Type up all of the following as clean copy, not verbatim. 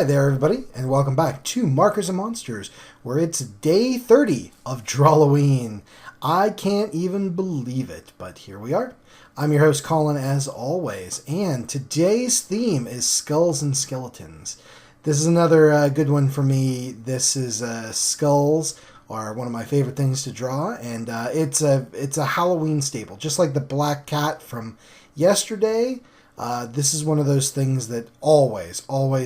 Hi there, everybody, and welcome back to Markers and Monsters, where it's day 30 of Drawlloween. I can't even believe it, but here we are. I'm your host, Colin, as always, and today's theme is Skulls and Skeletons. This is another good one for me. This is skulls are one of my favorite things to draw, and it's a Halloween staple, just like the black cat from yesterday. This is one of those things that always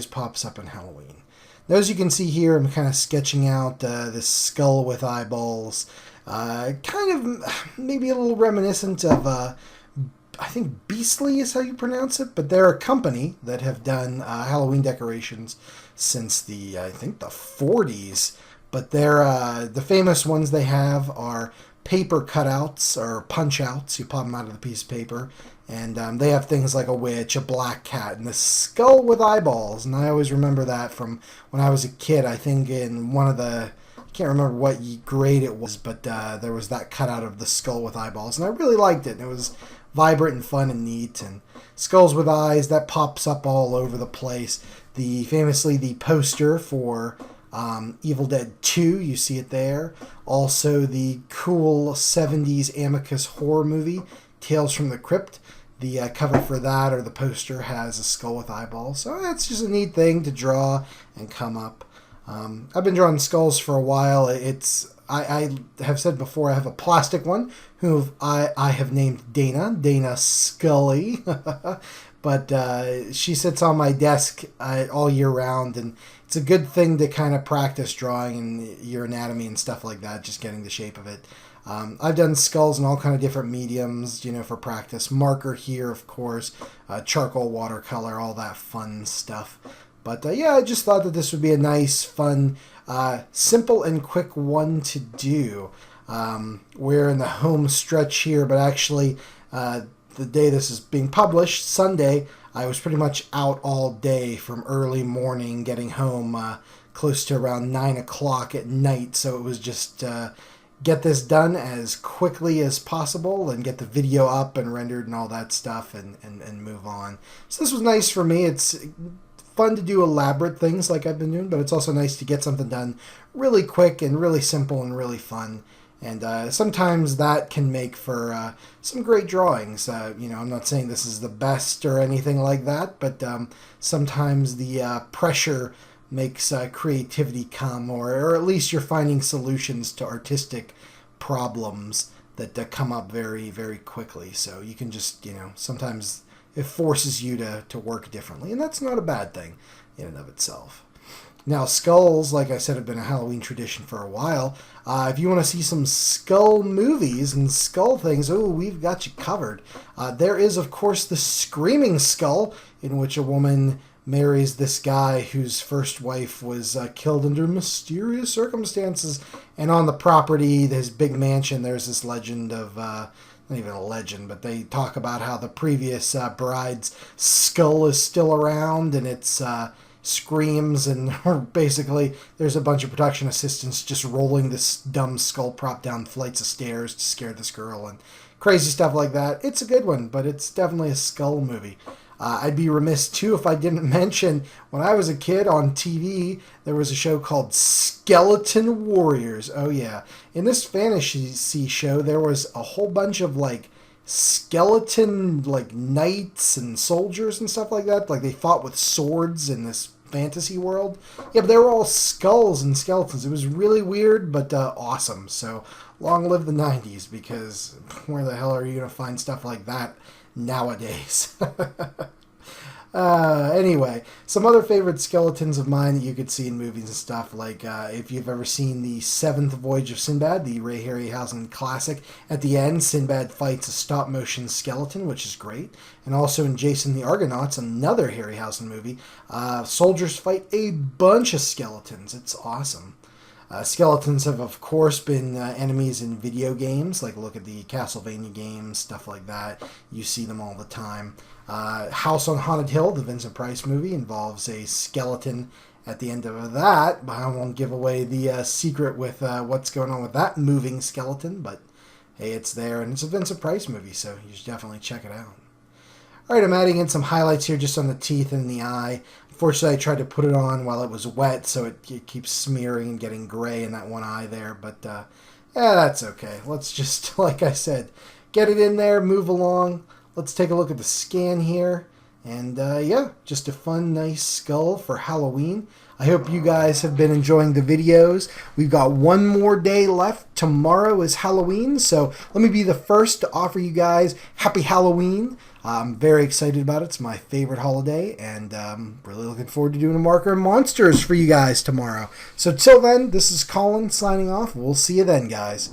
pops up in Halloween. Now, as you can see here, I'm kind of sketching out this skull with eyeballs. Kind of maybe a little reminiscent of, I think Beastly is how you pronounce it, but they're a company that have done Halloween decorations since I think the 40s. But they're, the famous ones they have are paper cutouts or punch-outs. You pop them out of the piece of paper. And they have things like a witch, a black cat, and the skull with eyeballs. And I always remember that from when I was a kid. I think in one of the, I can't remember what grade it was, but there was that cutout of the skull with eyeballs. And I really liked it. And it was vibrant and fun and neat. And skulls with eyes, that pops up all over the place. Famously, the poster for Evil Dead 2, you see it there. Also, the cool 70s Amicus horror movie, Tales from the Crypt. The cover for that, or the poster, has a skull with eyeballs. So that's just a neat thing to draw and come up. I've been drawing skulls for a while. I have said before, I have a plastic one who I have named Dana Scully. But she sits on my desk all year round, and it's a good thing to kind of practice drawing and your anatomy and stuff like that, just getting the shape of it. I've done skulls in all kind of different mediums, for practice. Marker here, of course, charcoal, watercolor, all that fun stuff. But yeah, I just thought that this would be a nice, fun, simple and quick one to do. We're in the home stretch here, but actually, the day this is being published, Sunday, I was pretty much out all day from early morning, getting home close to around 9 o'clock at night. So it was just get this done as quickly as possible and get the video up and rendered and all that stuff and move on. So this was nice for me. It's fun to do elaborate things like I've been doing, but it's also nice to get something done really quick and really simple and really fun. And sometimes that can make for some great drawings. I'm not saying this is the best or anything like that, but sometimes the pressure makes creativity come, or at least you're finding solutions to artistic problems that come up very, very quickly. So you can just, sometimes it forces you to work differently, and that's not a bad thing in and of itself. Now, skulls, like I said, have been a Halloween tradition for a while. If you want to see some skull movies and skull things, we've got you covered. There is, of course, the Screaming Skull, in which a woman marries this guy whose first wife was killed under mysterious circumstances. And on the property, his big mansion, there's this legend of, not even a legend, but they talk about how the previous bride's skull is still around, and it's screams, and basically there's a bunch of production assistants just rolling this dumb skull prop down flights of stairs to scare this girl, and crazy stuff like that. It's a good one, but it's definitely a skull movie. I'd be remiss, too, if I didn't mention, when I was a kid on TV, there was a show called Skeleton Warriors. Oh, yeah. In this fantasy show, there was a whole bunch of, skeleton, knights and soldiers and stuff like that. They fought with swords in this fantasy world. Yeah, but they were all skulls and skeletons. It was really weird, but awesome. So, long live the 90s, because where the hell are you going to find stuff like that nowadays? Anyway, some other favorite skeletons of mine that you could see in movies and stuff, if you've ever seen the Seventh Voyage of Sinbad, the Ray Harryhausen classic, at the end, Sinbad fights a stop-motion skeleton, which is great. And also in Jason the Argonauts, another Harryhausen movie, soldiers fight a bunch of skeletons. It's awesome. Skeletons have, of course, been enemies in video games. Look at the Castlevania games, stuff like that. You see them all the time. House on Haunted Hill, the Vincent Price movie, involves a skeleton at the end of that. But I won't give away the secret with what's going on with that moving skeleton. But, hey, it's there, and it's a Vincent Price movie, so you should definitely check it out. All right, I'm adding in some highlights here just on the teeth and the eye. Unfortunately, I tried to put it on while it was wet, so it keeps smearing and getting gray in that one eye there. But yeah, that's okay. Let's just, like I said, get it in there, move along. Let's take a look at the scan here. And yeah, just a fun, nice skull for Halloween. I hope you guys have been enjoying the videos. We've got one more day left. Tomorrow is Halloween, so let me be the first to offer you guys Happy Halloween. I'm very excited about it. It's my favorite holiday, and really looking forward to doing a Marker of Monsters for you guys tomorrow. So till then, this is Colin signing off. We'll see you then, guys.